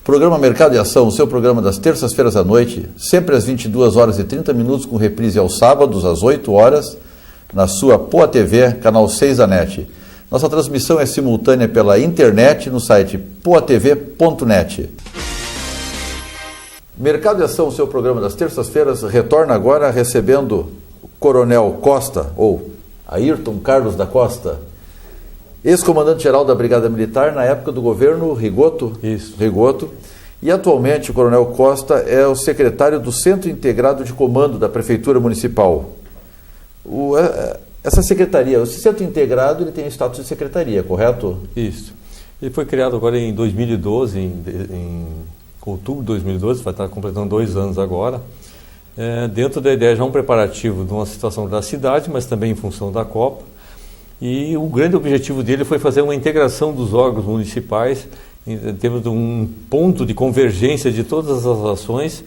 Programa Mercado e Ação, o seu programa das terças-feiras à noite, sempre às 22 horas e 30 minutos, com reprise aos sábados, às 8 horas, na sua Poa TV, canal 6 da NET. Nossa transmissão é simultânea pela internet no site poatv.net. Mercado e Ação, o seu programa das terças-feiras, retorna agora recebendo o Coronel Costa, ou Ayrton Carlos da Costa, ex-comandante-geral da Brigada Militar na época do governo Rigoto. Isso. Rigoto. E atualmente o Coronel Costa é o secretário do Centro Integrado de Comando da Prefeitura Municipal. Essa secretaria, o Centro Integrado, ele tem status de secretaria, correto? Isso. Ele foi criado agora em 2012, em outubro de 2012, vai estar completando 2 anos agora, dentro da ideia já um preparativo de uma situação da cidade, mas também em função da Copa. E o grande objetivo dele foi fazer uma integração dos órgãos municipais, em termos de um ponto de convergência de todas as ações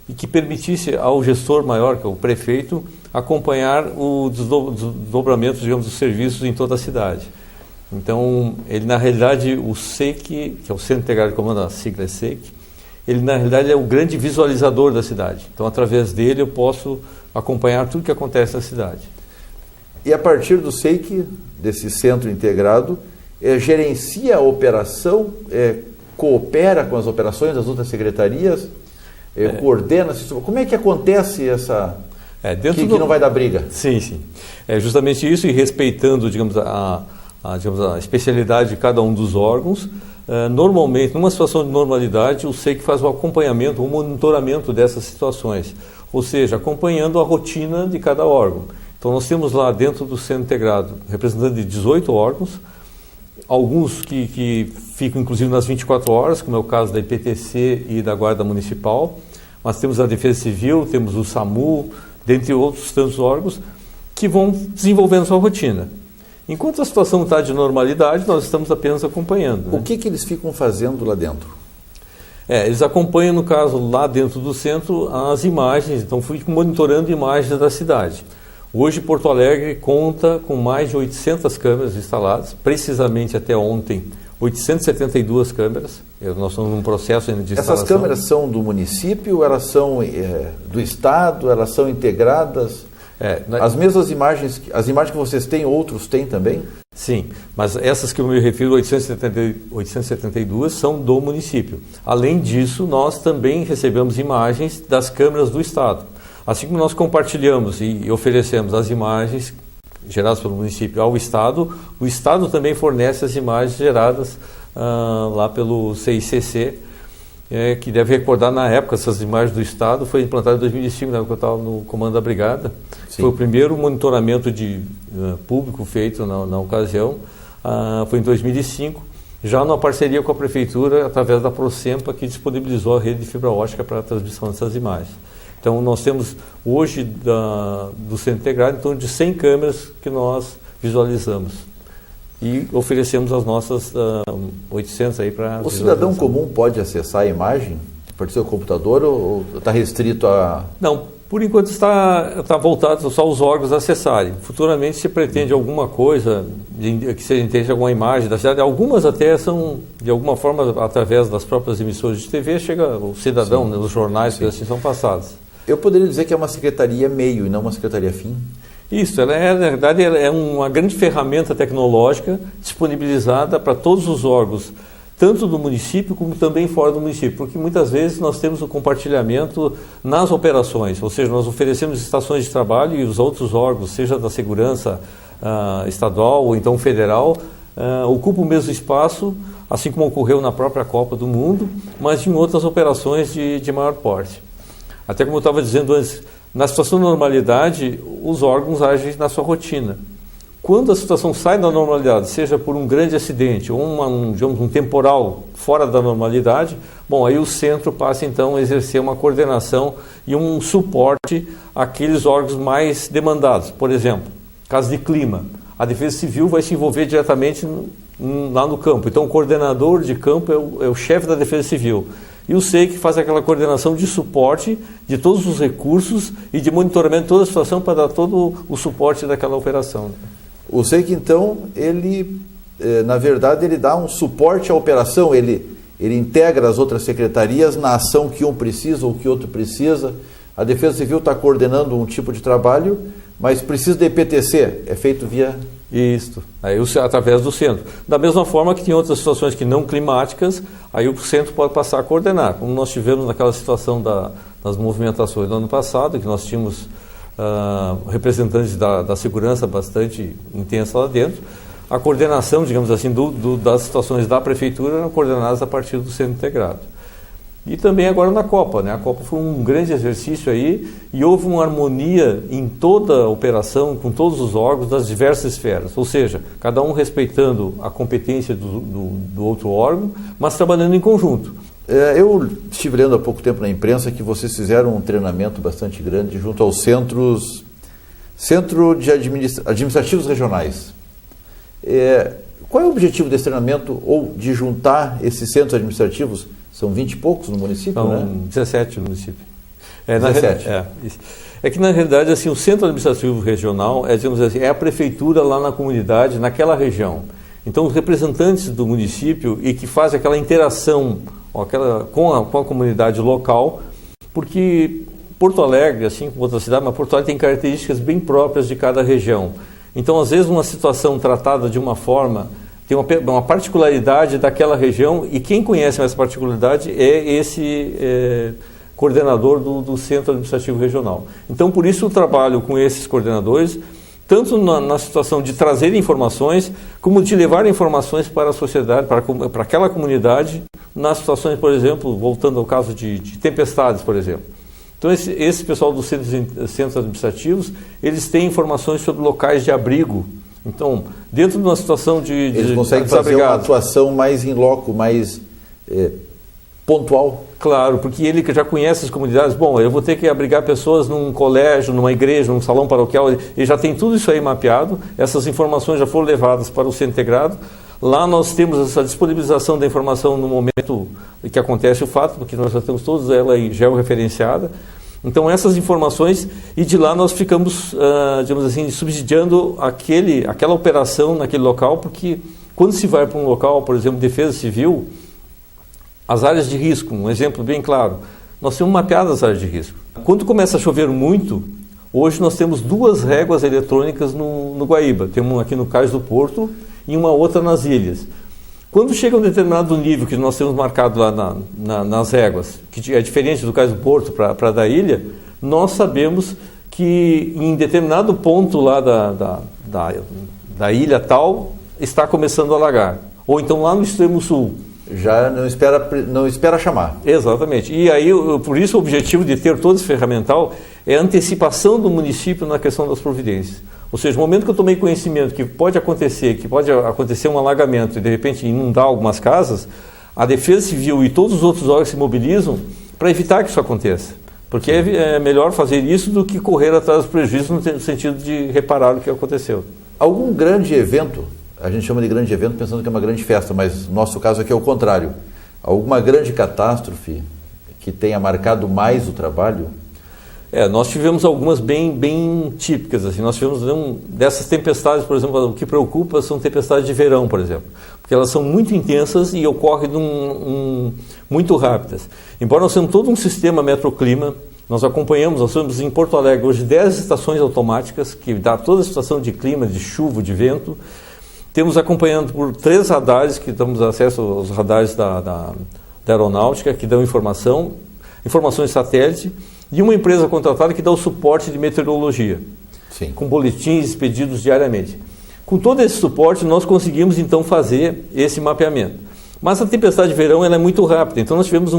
e que permitisse ao gestor maior, que é o prefeito, acompanhar o desdobramento, digamos, dos serviços em toda a cidade. Então, ele na realidade, o SEIC, que é o Centro Integrado de Comando, a sigla é SEIC, ele na realidade é o grande visualizador da cidade. Então, através dele eu posso acompanhar tudo que acontece na cidade. E a partir do SEIC, desse centro integrado, gerencia a operação, coopera com as operações das outras secretarias, coordena. Como é que acontece essa... que não vai dar briga? Sim, sim. É justamente isso, e respeitando, digamos, a especialidade de cada um dos órgãos. Normalmente, numa situação de normalidade, o SEIC faz o acompanhamento, o monitoramento dessas situações, ou seja, acompanhando a rotina de cada órgão. Então, nós temos lá dentro do Centro Integrado representantes de 18 órgãos, alguns que ficam inclusive nas 24 horas, como é o caso da IPTC e da Guarda Municipal, mas temos a Defesa Civil, temos o SAMU, dentre outros tantos órgãos, que vão desenvolvendo sua rotina. Enquanto a situação está de normalidade, nós estamos apenas acompanhando. O que eles ficam fazendo lá dentro? Eles acompanham, no caso, lá dentro do centro, as imagens, então ficam monitorando imagens da cidade. Hoje, Porto Alegre conta com mais de 800 câmeras instaladas, precisamente até ontem, 872 câmeras. Nós estamos num processo de instalação. Essas câmeras são do município, elas são do Estado, elas são integradas? As mesmas imagens, as imagens que vocês têm, outros têm também? Sim, mas essas que eu me refiro, 872, são do município. Além disso, nós também recebemos imagens das câmeras do Estado. Assim como nós compartilhamos e oferecemos as imagens geradas pelo município ao Estado, o Estado também fornece as imagens geradas lá pelo CICC, que deve recordar, na época, essas imagens do Estado foi implantado em 2005, na época eu estava no comando da Brigada. Sim. Foi o primeiro monitoramento público feito na ocasião, foi em 2005, já numa parceria com a Prefeitura, através da Procempa, que disponibilizou a rede de fibra ótica para a transmissão dessas imagens. Então, nós temos hoje do Centro Integrado em torno de 100 câmeras que nós visualizamos e oferecemos as nossas 800 aí para... O cidadão comum pode acessar a imagem por seu computador ou está restrito a... Não, por enquanto está voltado só os órgãos a acessarem. Futuramente se pretende alguma coisa, que seja interesse alguma imagem da cidade. Algumas até são, de alguma forma, através das próprias emissoras de TV, chega o cidadão, né, nos jornais que assim são passados. Eu poderia dizer que é uma secretaria meio e não uma secretaria fim? Isso, na verdade, é uma grande ferramenta tecnológica disponibilizada para todos os órgãos, tanto do município como também fora do município, porque muitas vezes nós temos o compartilhamento nas operações, ou seja, nós oferecemos estações de trabalho e os outros órgãos, seja da segurança estadual ou então federal, ocupam o mesmo espaço, assim como ocorreu na própria Copa do Mundo, mas em outras operações de maior porte. Até como eu estava dizendo antes, na situação de normalidade, os órgãos agem na sua rotina. Quando a situação sai da normalidade, seja por um grande acidente ou um temporal fora da normalidade, bom, aí o centro passa então a exercer uma coordenação e um suporte àqueles órgãos mais demandados. Por exemplo, caso de clima, a Defesa Civil vai se envolver diretamente lá no campo. Então o coordenador de campo é o chefe da Defesa Civil. E o SEIC faz aquela coordenação de suporte de todos os recursos e de monitoramento de toda a situação para dar todo o suporte daquela operação. O SEIC, então, ele, na verdade, ele dá um suporte à operação, ele ele integra as outras secretarias na ação que um precisa ou que outro precisa. A Defesa Civil está coordenando um tipo de trabalho, mas precisa de EPTC, é feito via... Isso, aí através do centro. Da mesma forma que tem outras situações que não climáticas, aí o centro pode passar a coordenar, como nós tivemos naquela situação das movimentações do ano passado, que nós tínhamos representantes da segurança bastante intensa lá dentro. A coordenação, digamos assim, das situações da prefeitura eram coordenadas a partir do centro integrado. E também agora na Copa, né? A Copa foi um grande exercício aí e houve uma harmonia em toda a operação, com todos os órgãos das diversas esferas. Ou seja, cada um respeitando a competência do outro órgão, mas trabalhando em conjunto. Eu estive lendo há pouco tempo na imprensa que vocês fizeram um treinamento bastante grande junto aos Centro de Administrativos Regionais. Qual é o objetivo desse treinamento ou de juntar esses centros administrativos? São 20 e poucos no município, São né? 17 no município. 17. É que, na realidade, assim, o Centro Administrativo Regional digamos assim, é a prefeitura lá na comunidade, naquela região. Então, os representantes do município e que fazem aquela interação com a comunidade local, porque Porto Alegre, assim como outra cidade, mas Porto Alegre tem características bem próprias de cada região. Então, às vezes, uma situação tratada de uma forma... tem uma particularidade daquela região e quem conhece essa particularidade é esse coordenador do Centro Administrativo Regional. Então, por isso o trabalho com esses coordenadores, tanto na situação de trazer informações, como de levar informações para a sociedade, para aquela comunidade, nas situações, por exemplo, voltando ao caso de tempestades, por exemplo. Então, esse pessoal dos centros administrativos, eles têm informações sobre locais de abrigo. Então, dentro de uma situação eles conseguem fazer uma atuação mais in loco, mais pontual. Claro, porque ele já conhece as comunidades. Bom, eu vou ter que abrigar pessoas num colégio, numa igreja, num salão paroquial. Ele já tem tudo isso aí mapeado. Essas informações já foram levadas para o Centro Integrado. Lá nós temos essa disponibilização da informação no momento que acontece o fato, porque nós já temos toda ela georreferenciada. Então, essas informações, e de lá nós ficamos, digamos assim, subsidiando aquela operação naquele local, porque quando se vai para um local, por exemplo, defesa civil, as áreas de risco, um exemplo bem claro, nós temos mapeado as áreas de risco. Quando começa a chover muito, hoje nós temos 2 réguas eletrônicas no Guaíba. Temos uma aqui no Cais do Porto e uma outra nas ilhas. Quando chega a um determinado nível que nós temos marcado lá nas réguas, que é diferente do Cais do Porto para da ilha, nós sabemos que em determinado ponto lá da ilha tal está começando a alagar. Ou então lá no extremo sul. Já não espera chamar. Exatamente. E aí, por isso, o objetivo de ter todo esse ferramental é a antecipação do município na questão das providências. Ou seja, no momento que eu tomei conhecimento que pode acontecer um alagamento e de repente inundar algumas casas, a Defesa Civil e todos os outros órgãos se mobilizam para evitar que isso aconteça. Porque é melhor fazer isso do que correr atrás dos prejuízos no sentido de reparar o que aconteceu. Algum grande evento, a gente chama de grande evento pensando que é uma grande festa, mas no nosso caso aqui é o contrário. Alguma grande catástrofe que tenha marcado mais o trabalho? Nós tivemos algumas bem típicas. Assim. Nós tivemos dessas tempestades, por exemplo, o que preocupa são tempestades de verão, por exemplo. Porque elas são muito intensas e ocorrem muito rápidas. Embora nós tenhamos todo um sistema metroclima, nós temos em Porto Alegre hoje 10 estações automáticas que dá toda a situação de clima, de chuva, de vento. Temos acompanhando por 3 radares, que damos acesso aos radares da aeronáutica, que dão informações de satélite, e uma empresa contratada que dá o suporte de meteorologia, Sim. Com boletins expedidos diariamente. Com todo esse suporte, nós conseguimos então fazer esse mapeamento. Mas a tempestade de verão ela é muito rápida, então nós tivemos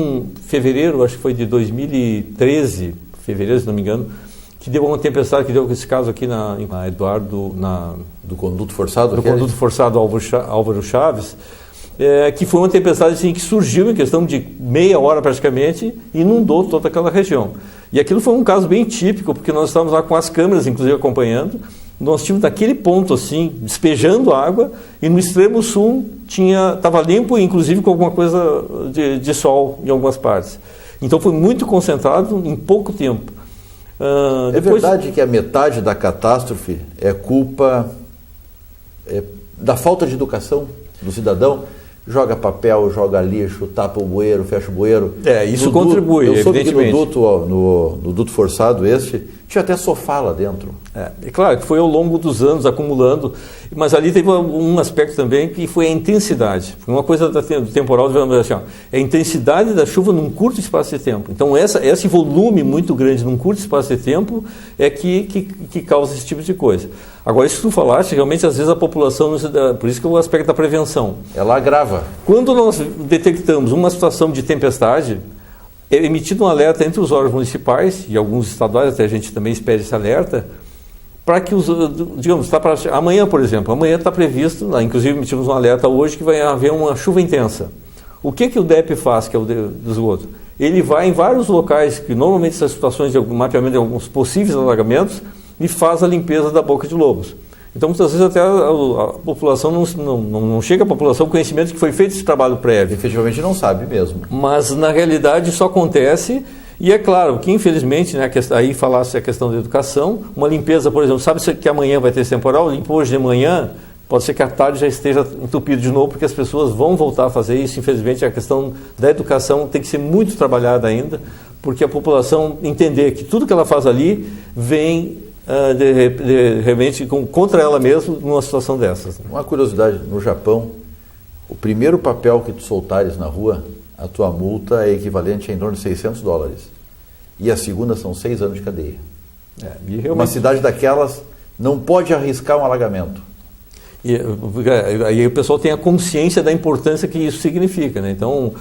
fevereiro, acho que foi de 2013, fevereiro, se não me engano, que deu uma tempestade, que deu esse caso aqui na Eduardo... Do conduto forçado? Do conduto forçado Álvaro Chaves, que foi uma tempestade assim, que surgiu em questão de meia hora praticamente e inundou toda aquela região. E aquilo foi um caso bem típico, porque nós estávamos lá com as câmeras, inclusive, acompanhando. Nós tínhamos naquele ponto, assim, despejando água, e no extremo sul estava limpo, inclusive com alguma coisa de sol em algumas partes. Então foi muito concentrado em pouco tempo. É verdade que a metade da catástrofe é culpa da falta de educação do cidadão? joga papel, joga lixo, tapa o bueiro, fecha o bueiro. Isso contribui, eu soube evidentemente. Que no duto forçado tinha até sofá lá dentro. É claro que foi ao longo dos anos acumulando, mas ali teve um aspecto também que foi a intensidade. Uma coisa do temporal, vamos dizer assim, é a intensidade da chuva num curto espaço de tempo. Então esse volume muito grande num curto espaço de tempo é que causa esse tipo de coisa. Agora, isso que tu falaste, realmente às vezes a população, por isso que é o aspecto da prevenção. Ela agrava. Quando nós detectamos uma situação de tempestade, é emitido um alerta entre os órgãos municipais e alguns estaduais, até a gente também espera esse alerta, para que digamos, amanhã, por exemplo, amanhã está previsto, inclusive emitimos um alerta hoje que vai haver uma chuva intensa. O que o DEP faz, que é o do esgoto? Ele vai em vários locais, que normalmente são situações de mapeamento de alguns possíveis alagamentos, e faz a limpeza da boca de lobos. Então, muitas vezes até a população não chega à população o conhecimento que foi feito esse trabalho prévio. Efetivamente não sabe mesmo. Mas, na realidade, isso acontece. E é claro que, infelizmente, né, aí falasse a questão da educação, uma limpeza, por exemplo, sabe que amanhã vai ter esse temporal? Limpou hoje de manhã, pode ser que à tarde já esteja entupido de novo, porque as pessoas vão voltar a fazer isso. Infelizmente, a questão da educação tem que ser muito trabalhada ainda, porque a população entender que tudo que ela faz ali vem realmente contra ela mesma numa situação dessas. Uma curiosidade, no Japão, o primeiro papel que tu soltares na rua, a tua multa é equivalente a em torno de $600. E a segunda são 6 anos de cadeia. Realmente... Uma cidade daquelas não pode arriscar um alagamento. E aí o pessoal tem a consciência da importância que isso significa, né? Então,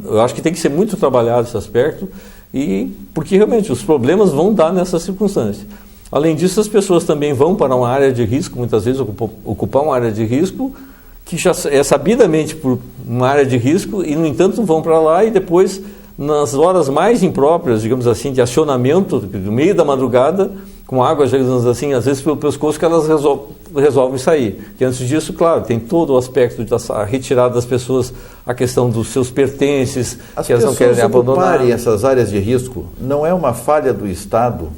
eu acho que tem que ser muito trabalhado esse aspecto, porque realmente os problemas vão dar nessas circunstâncias. Além disso, as pessoas também vão para uma área de risco, muitas vezes ocupar uma área de risco, que já é sabidamente por uma área de risco, e no entanto vão para lá e depois, nas horas mais impróprias, digamos assim, de acionamento, no meio da madrugada, com água, digamos assim, às vezes pelo pescoço, que elas resolvem sair. E antes disso, claro, tem todo o aspecto da retirada das pessoas, a questão dos seus pertences, que elas não querem abandonar. As pessoas essas áreas de risco, não é uma falha do Estado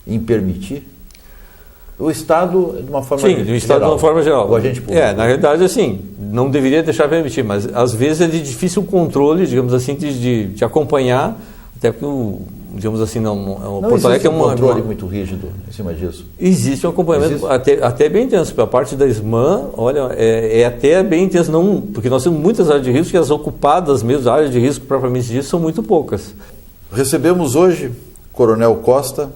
em permitir? O Estado, de uma forma geral. Sim, o Estado de uma forma geral. O agente público. Na realidade, assim, não deveria deixar permitir, mas às vezes é de difícil controle, digamos assim, de acompanhar, até porque digamos assim, não Porto Alegre é um controle muito rígido em cima disso. Existe um acompanhamento até bem intenso. A parte da SMAN, olha, é até bem intenso, porque nós temos muitas áreas de risco e as ocupadas mesmo, áreas de risco propriamente disso, são muito poucas. Recebemos hoje Coronel Costa,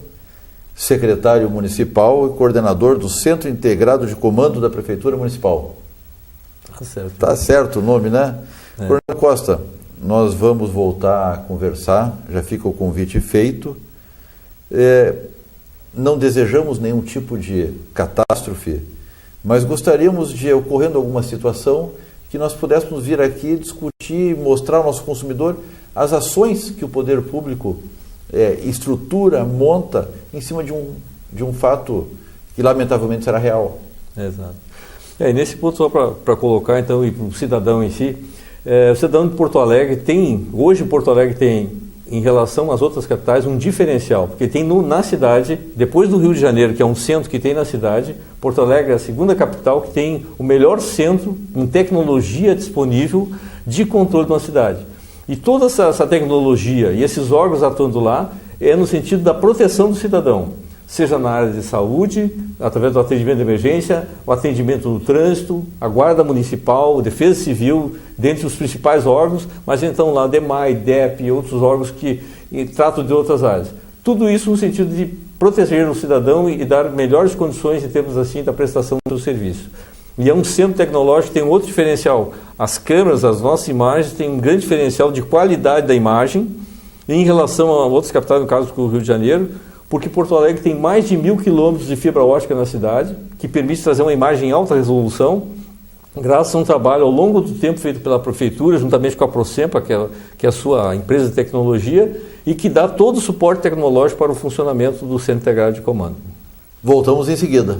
secretário municipal e coordenador do Centro Integrado de Comando da Prefeitura Municipal. Tá certo o nome, né? Coronel Costa, nós vamos voltar a conversar, já fica o convite feito. Não desejamos nenhum tipo de catástrofe, mas gostaríamos de, ocorrendo alguma situação, que nós pudéssemos vir aqui discutir, mostrar ao nosso consumidor as ações que o poder público estrutura, monta em cima de um fato que lamentavelmente será real. Exato. E nesse ponto, só para colocar então, e para o cidadão em si, o cidadão de Porto Alegre hoje Porto Alegre tem, em relação às outras capitais, um diferencial, porque tem na cidade, depois do Rio de Janeiro, que é um centro que tem na cidade, Porto Alegre é a segunda capital que tem o melhor centro em tecnologia disponível de controle de uma cidade. E toda essa tecnologia e esses órgãos atuando lá é no sentido da proteção do cidadão, seja na área de saúde, através do atendimento de emergência, o atendimento no trânsito, a Guarda Municipal, a Defesa Civil, dentre os principais órgãos, mas então lá DEMAI, DEP e outros órgãos que tratam de outras áreas. Tudo isso no sentido de proteger o cidadão e dar melhores condições em termos assim da prestação do serviço. E é um centro tecnológico que tem outro diferencial. As câmeras, as nossas imagens, têm um grande diferencial de qualidade da imagem em relação a outras capitais, no caso do Rio de Janeiro, porque Porto Alegre tem mais de 1.000 quilômetros de fibra ótica na cidade, que permite trazer uma imagem em alta resolução, graças a um trabalho ao longo do tempo feito pela Prefeitura, juntamente com a Procempa, que é a sua empresa de tecnologia, e que dá todo o suporte tecnológico para o funcionamento do Centro Integrado de Comando. Voltamos em seguida.